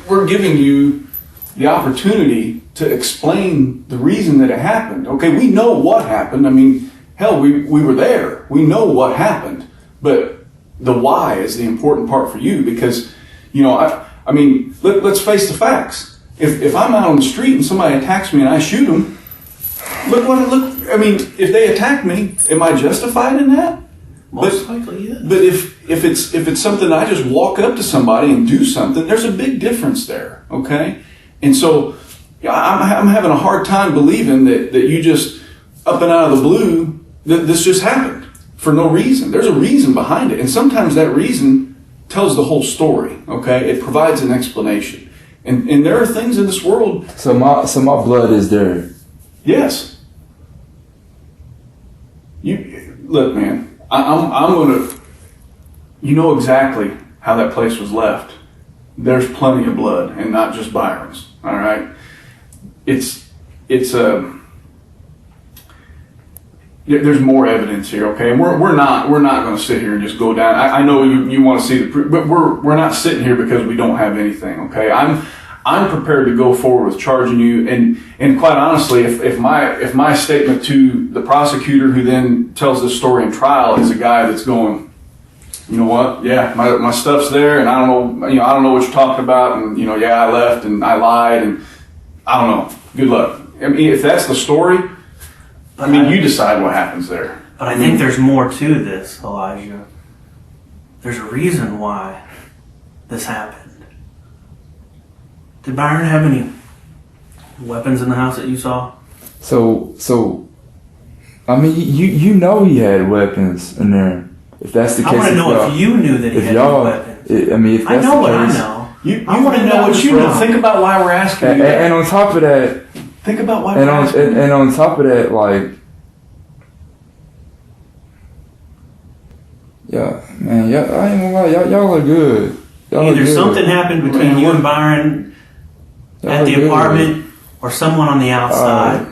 We're giving you the opportunity to explain the reason that it happened. Okay, we know what happened. I mean, hell, we were there. We know what happened. But the why is the important part for you because, you know, I mean, let's face the facts. If I'm out on the street and somebody attacks me and I shoot them, I mean, if they attack me, am I justified in that? Most likely, yeah. But if it's something I just walk up to somebody and do something, there's a big difference there, okay? And so I'm having a hard time believing that you just up and out of the blue this just happened for no reason. There's a reason behind it, and sometimes that reason tells the whole story, okay? It provides an explanation, and there are things in this world. So my blood is there. Yes. Look, man. I'm gonna. You know exactly how that place was left. There's plenty of blood, and not just Byron's. All right. There's more evidence here. Okay, and we're not going to sit here and just go down. I know you want to see the proof, but we're not sitting here because we don't have anything. Okay, I'm prepared to go forward with charging you, and quite honestly, if my statement to the prosecutor who then tells this story in trial is a guy that's going, you know what, yeah, my stuff's there, and I don't know what you're talking about, and yeah, I left and I lied, and I don't know. Good luck. I mean, if that's the story, you decide what happens there. But I think there's more to this, Elijah. There's a reason why this happened. Did Byron have any weapons in the house that you saw? So, I mean, you know he had weapons in there. If that's the case, I want to know if you knew that he had any weapons. If that's I know the what case, I know. I want to know what you know. Think about why we're asking you. And on top of that, Think about what. And on top of that, like, yeah, man, yeah, I ain't gonna lie, y'all are good. Y'all Either are good. something happened between you and Byron at the apartment, or someone on the outside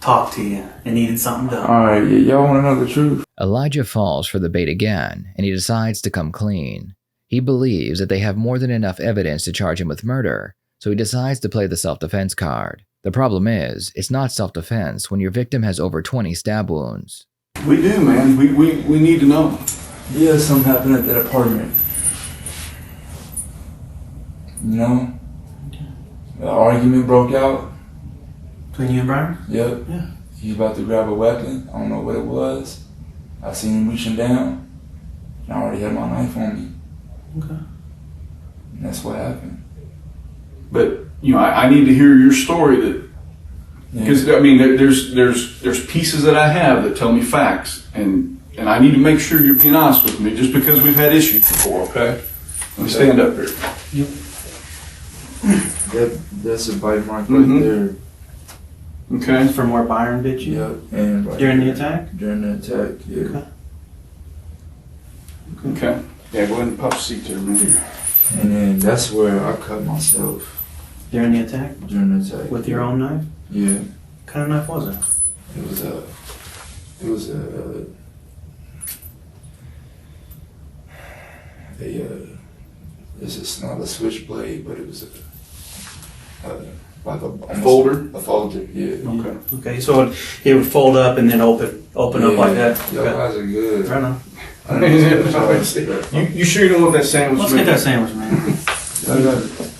talked to you and needed something done. Alright, y'all want to know the truth? Elijah falls for the bait again, and he decides to come clean. He believes that they have more than enough evidence to charge him with murder, so he decides to play the self-defense card. The problem is, it's not self-defense when your victim has over 20 stab wounds. We do, man. We need to know. Yeah, something happened at that apartment. You know? The argument broke out. Between you and Byron? Yep. Yeah. He about to grab a weapon. I don't know what it was. I seen him reaching down. And I already had my knife on me. Okay. And that's what happened. But I need to hear your story, that because I mean there's pieces that I have that tell me facts, and I need to make sure you're being honest with me, just because we've had issues before. Okay. Let me stand up here. Yep. That's a bite mark right there. Okay. From where Byron bit you? Yep. And right during the attack? During the attack, yeah. Okay. Yeah, go ahead and pop a seat there, man. And then that's where I cut myself. During the attack? During the attack. With your own knife? Yeah. What kind of knife was it? It's not a switchblade, but it was like a folder? A folder, yeah. Okay. Okay, so it would fold up and then open up like that? Your guys are good. Right on. You sure you don't want that sandwich? Let's get that sandwich, man.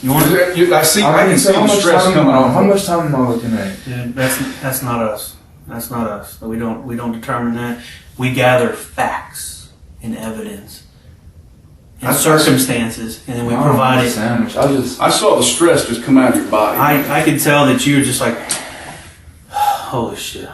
You want it? I can see the stress coming on. How much time am I looking at? Yeah, that's not us. That's not us. We don't determine that. We gather facts and evidence and circumstances, and then we provide it. Sandwich. I saw the stress just come out of your body. I could tell that you were just like, holy shit.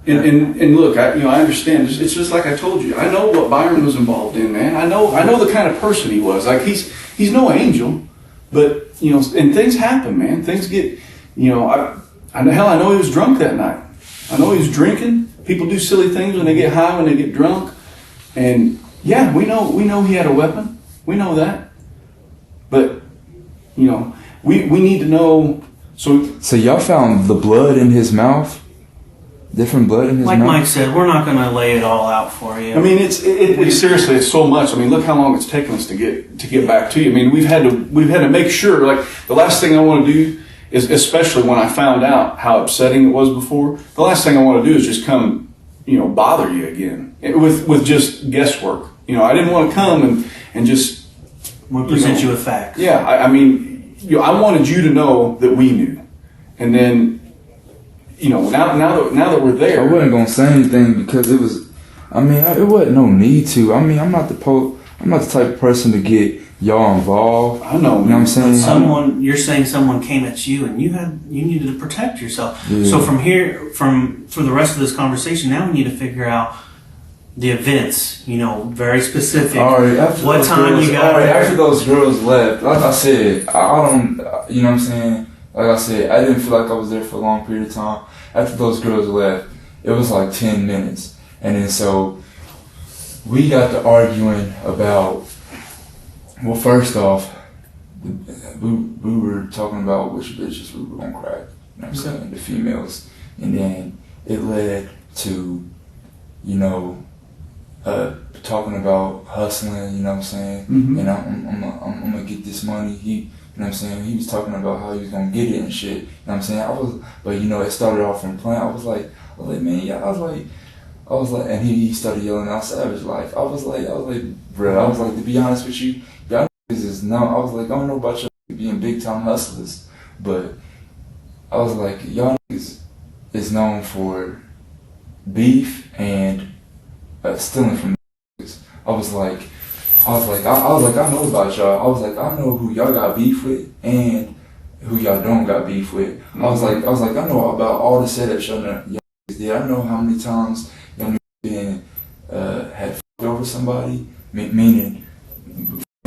And look, I understand. It's just like I told you. I know what Byron was involved in, man. I know the kind of person he was. Like he's no angel, but and things happen, man. Things get, I know he was drunk that night. I know he was drinking. People do silly things when they get high, when they get drunk, and yeah, we know he had a weapon. We know that, but we need to know. So y'all found the blood in his mouth. Different blood in his mouth? Like Mike said, we're not going to lay it all out for you. I mean, it's seriously, it's so much. I mean, look how long it's taken us to get back to you. I mean, we've had to make sure. Like, the last thing I want to do is, especially when I found out how upsetting it was before, the last thing I want to do is just come, bother you again with just guesswork. I didn't want to come and just present you with facts. Yeah, I mean, I wanted you to know that we knew, and then. Now that we're there, I wasn't gonna say anything because it was. I mean, it wasn't no need to. I mean, I'm not the type of person to get y'all involved. I know. You know what I'm saying? You're saying someone came at you and you needed to protect yourself. Yeah. So from here, for the rest of this conversation, now we need to figure out the events. Very specific. All right. What time you got there? After those girls left, like I said, I don't. You know what I'm saying? Like I said, I didn't feel like I was there for a long period of time. After those girls left, it was like 10 minutes. And then so we got to arguing about, well, first off, we were talking about which bitches we were going to crack. You know what I'm saying? The females. And then it led to, talking about hustling, you know what I'm saying? Mm-hmm. And I'm going to get this money. You know what I'm saying? He was talking about how he was gonna get it and shit. You know what I'm saying? But it started off from playing. I was like, man, yeah. I was like, and he started yelling out Savage Life. I was like, bro, I was like, to be honest with you, y'all niggas is no. I was like, I don't know about y'all being big time hustlers, but I was like, y'all niggas is known for beef and stealing from niggas. I was like, I know about y'all. I was like, I know who y'all got beef with and who y'all don't got beef with. I was like, I know about all the setups y'all did. I know how many times y'all been had over somebody, meaning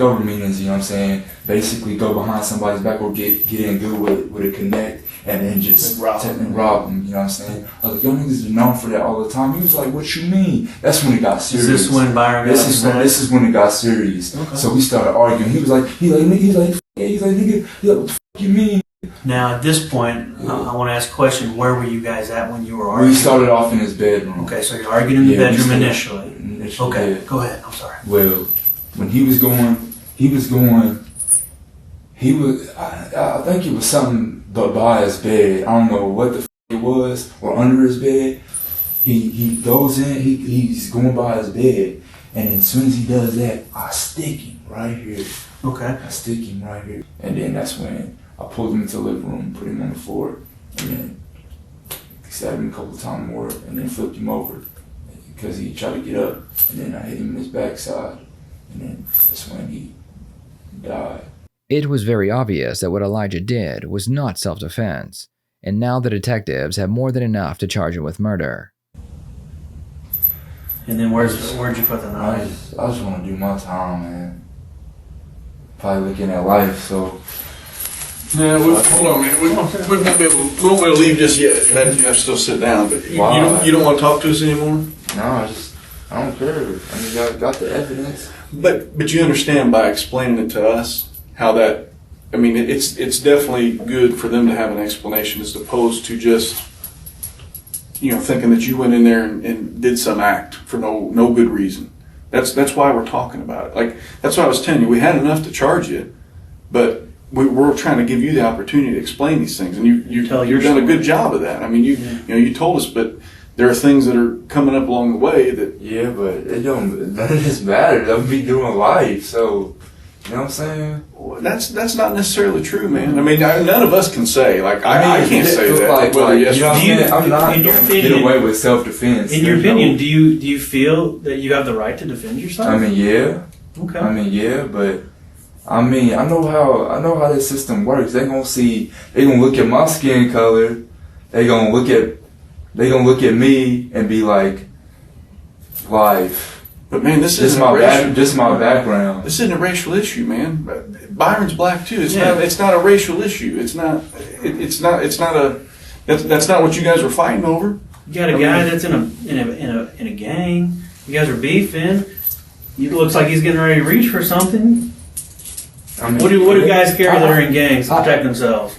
over meanings, you know what I'm saying? Basically go behind somebody's back or get in good with a connect and then just rob them, you know what I'm saying? I was like, yo niggas are known for that all the time. He was like, what you mean? That's when it got serious. Is this when Byron got upset? This is when it got serious. Okay. So we started arguing. He was like, nigga, what the fuck you mean? Now, at this point, I want to ask a question. Where were you guys at when you were arguing? We started off in his bedroom. Okay, so you're arguing in the bedroom initially. Okay, yeah. go ahead. I'm sorry. Well, when he was going, I think it was something by his bed. I don't know what the f it was, or under his bed. He goes in, he's going by his bed, and as soon as he does that, I stick him right here. Okay. I stick him right here. And then that's when I pulled him into the living room, put him on the floor, and then stabbed him a couple of times more, and then flipped him over because he tried to get up, and then I hit him in his backside, and then that's when he died. It was very obvious that what Elijah did was not self-defense, and now the detectives have more than enough to charge him with murder. And then where'd you put the knife? I just want to do my time, man. Probably looking at life, so. Yeah, hold on, man. We won't be able to leave just yet. You have to still sit down. But you don't want to talk to us anymore? No, I don't care. I mean, got the evidence. But you understand by explaining it to us how that. I mean, it's definitely good for them to have an explanation as opposed to just thinking that you went in there and did some act for no good reason. That's why we're talking about it. Like that's what I was telling you. We had enough to charge you, but we're trying to give you the opportunity to explain these things, and you've done a good job of that. I mean, you told us, but there are things that are coming up along the way that. Yeah, but it don't. None of this matters. I'm be doing life, so you know what I'm saying. Well, that's not necessarily true, man. I mean, none of us can say I can't say that. Like, yes, you know what I'm saying? I'm not in your gonna opinion, get away with self-defense. In your opinion, do you feel that you have the right to defend yourself? I mean, yeah. Okay. I mean, yeah, but. I mean, I know how this system works. They gonna look at my skin color. They gonna look at me and be like, life. But man, this is my background. This isn't a racial issue, man. Byron's black too. It's not a racial issue. It's not what you guys are fighting over. You got a guy that's in a gang. You guys are beefing. It looks like he's getting ready to reach for something. I mean, what do guys carry that are in gangs to protect themselves?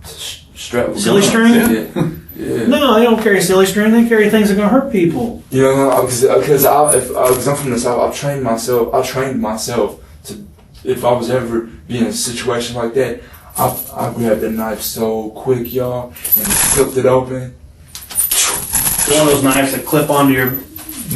Silly string? Yeah. No, they don't carry silly string. They carry things that are gonna hurt people. You know, because I'm from the South. I trained myself to, if I was ever be in a situation like that, I grabbed the knife so quick, y'all, and flipped it open. One of those knives that clip onto your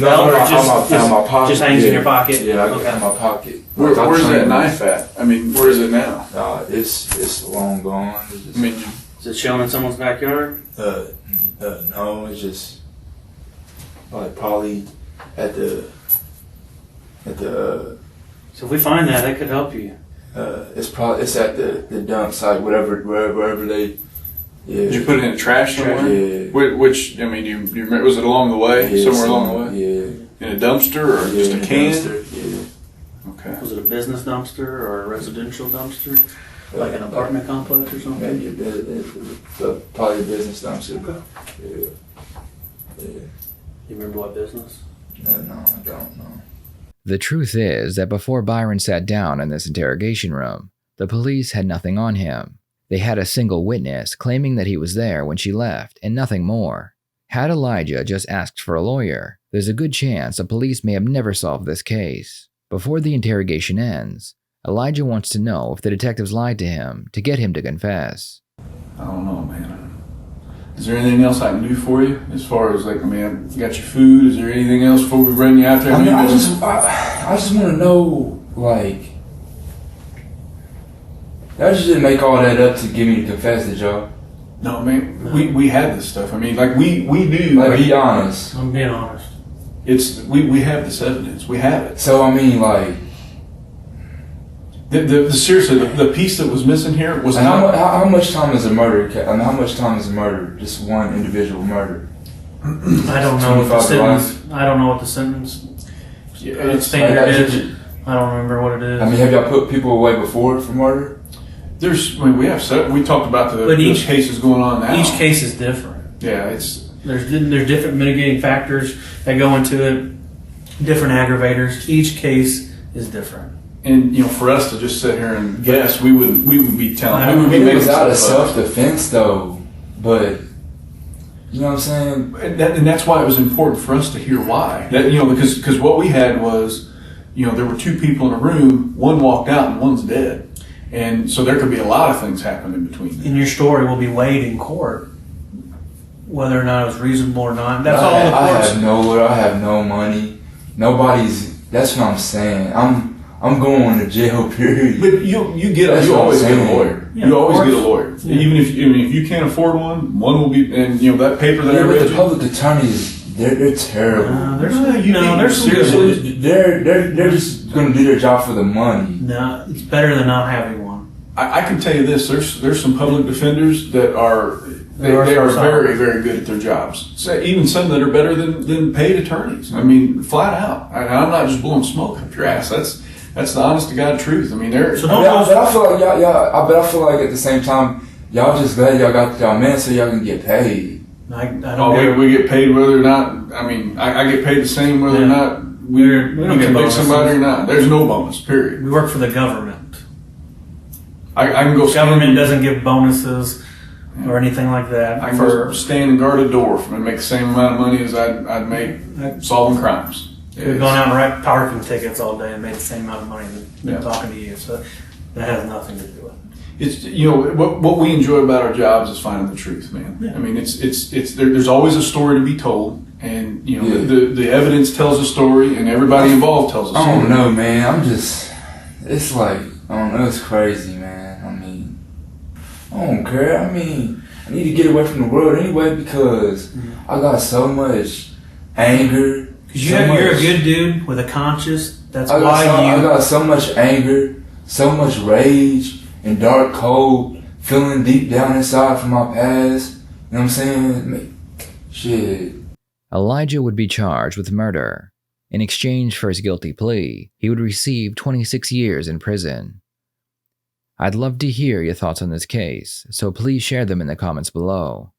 belt, or my pocket. Just hangs in your pocket. Yeah, I got it in my pocket. Where's that knife at? I mean, where is it now? It's long gone. Is it chilling in someone's backyard? No, it's just probably at the. So if we find that could help you. It's at the dump site, wherever they. Yeah. Did you put it in the trash somewhere? Yeah. Which I mean, you remember, was it along the way? Yeah, somewhere along the way? Yeah. In a dumpster or just a can? Dumpster, yeah. Okay. Was it a business dumpster or a residential dumpster? Like an apartment complex or something? Maybe probably a business dumpster. Okay. Yeah. You remember what business? No, I don't know. The truth is that before Byron sat down in this interrogation room, the police had nothing on him. They had a single witness claiming that he was there when she left and nothing more. Had Elijah just asked for a lawyer, there's a good chance the police may have never solved this case. Before the interrogation ends, Elijah wants to know if the detectives lied to him to get him to confess. I don't know, man. Is there anything else I can do for you? As far as I got your food. Is there anything else before we run you out there? I just want to know, y'all just didn't make all that up to get me to confess it, y'all. No, man. We have this stuff. I mean, we do. Be honest. I'm being honest. We have this evidence. We have it. So I mean, seriously, the piece that was missing here was how much time is a murder? I mean, how much time is a murder? Just one individual murder. I don't know what the sentence. I don't know what the sentence standard is. I don't remember what it is. I mean, have y'all put people away before for murder? We have we talked about the cases going on now. Each case is different. Yeah, there's different mitigating factors that go into it, different aggravators. Each case is different. And for us to just sit here and guess, we wouldn't be telling. I mean, it was out of self-defense though, but you know what I'm saying. And that's why it was important for us to hear why. That because what we had was, there were two people in a room. One walked out and one's dead, and so there could be a lot of things happening in between. And your story will be weighed in court, whether or not it was reasonable or not. That's all the courts. I have no money. That's what I'm saying. I'm going to jail. Period. But you always get a lawyer. Yeah, you always get a lawyer. Yeah. Even if you can't afford one will be. And that paper that I read. The public attorneys, they're terrible. There's seriously. They're just going to do their job for the money. No, it's better than not having one. I can tell you this: there's some public defenders that are very, very good at their jobs. So even some that are better than paid attorneys. I mean, flat out. I'm not just blowing smoke up your ass. That's the honest to God truth. I mean, but I feel like I feel like at the same time, y'all just glad y'all got y'all man so y'all can get paid. We get paid whether or not. I mean, I get paid the same whether or not we convict somebody or not. There's no bonus. Period. We work for the government. I can go. Government doesn't give bonuses or anything like that. I can go stand and guard a door and make the same amount of money as I'd make solving crimes. We've gone out and write parking tickets all day and made the same amount of money than talking to you. So that has nothing to do with it. It's what we enjoy about our jobs is finding the truth, man. Yeah. I mean, there's always a story to be told, and the evidence tells a story, and everybody involved tells a story. I don't know, man. It's like I don't know. It's crazy, man. I mean, I don't care. I mean, I need to get away from the world anyway because I got so much anger. You're a good dude with a conscience. That's why I got so much anger, so much rage, and dark cold, feeling deep down inside from my past. You know what I'm saying? Shit. Elijah would be charged with murder. In exchange for his guilty plea, he would receive 26 years in prison. I'd love to hear your thoughts on this case, so please share them in the comments below.